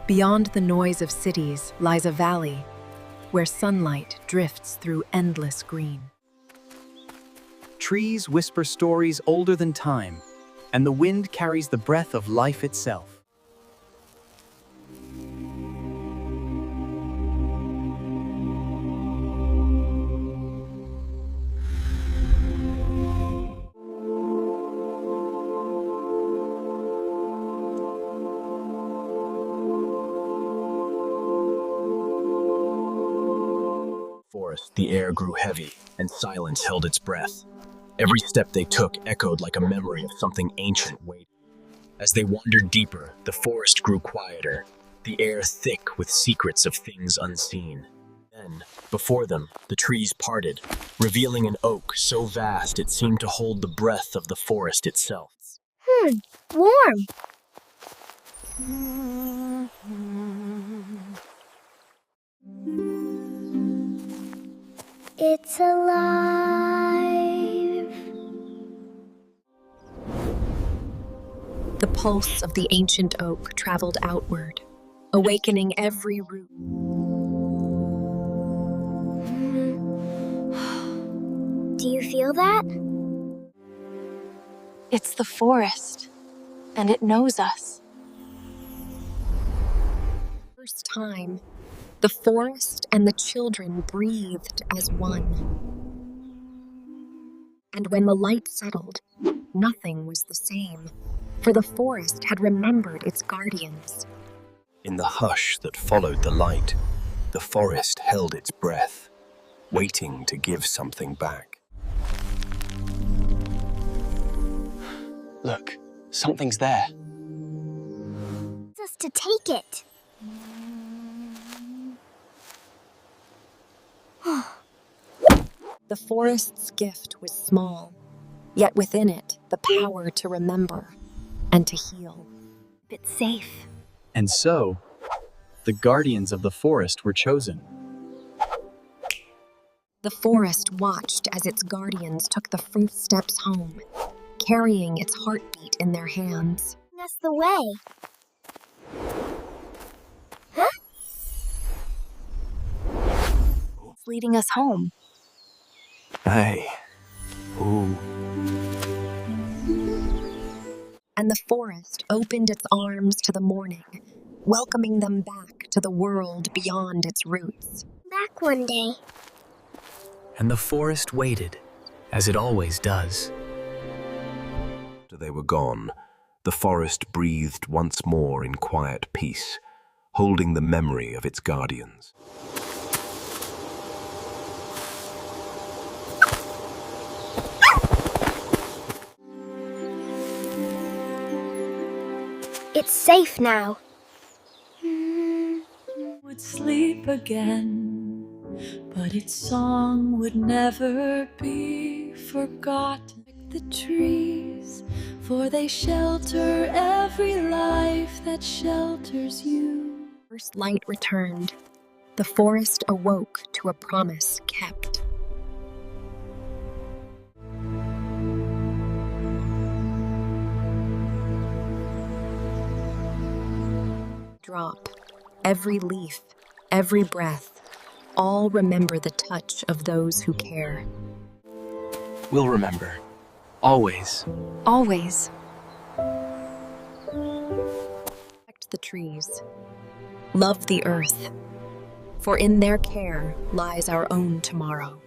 Beyond the noise of cities lies a valley where sunlight drifts through endless green. Trees whisper stories older than time, and the wind carries the breath of life itself. Forest, the air grew heavy, and silence held its breath. Every step they took echoed like a memory of something ancient waiting. As they wandered deeper, the forest grew quieter, the air thick with secrets of things unseen. Then, before them, the trees parted, revealing an oak so vast it seemed to hold the breath of the forest itself. Warm. It's alive. The pulse of the ancient oak traveled outward, awakening every root. Do you feel that? It's the forest, and it knows us. First time, the forest and the children breathed as one. And when the light settled, nothing was the same, for the forest had remembered its guardians. In the hush that followed the light, the forest held its breath, waiting to give something back. Look, something's there. It's us to take it. The forest's gift was small, yet within it the power to remember and to heal. It's safe. And so, the guardians of the forest were chosen. The forest watched as its guardians took the first steps home, carrying its heartbeat in their hands. That's the way. It's leading us home. Hey. Ooh. And the forest opened its arms to the morning, welcoming them back to the world beyond its roots. Back one day. And the forest waited, as it always does. After they were gone, the forest breathed once more in quiet peace, holding the memory of its guardians. It's safe now. Would sleep again, but its song would never be forgotten. The trees, for they shelter every life that shelters you. First light returned. The forest awoke to a promise kept. Drop, every leaf, every breath, all remember the touch of those who care. We'll remember. Always. Always. Protect the trees. Love the earth, for in their care lies our own tomorrow.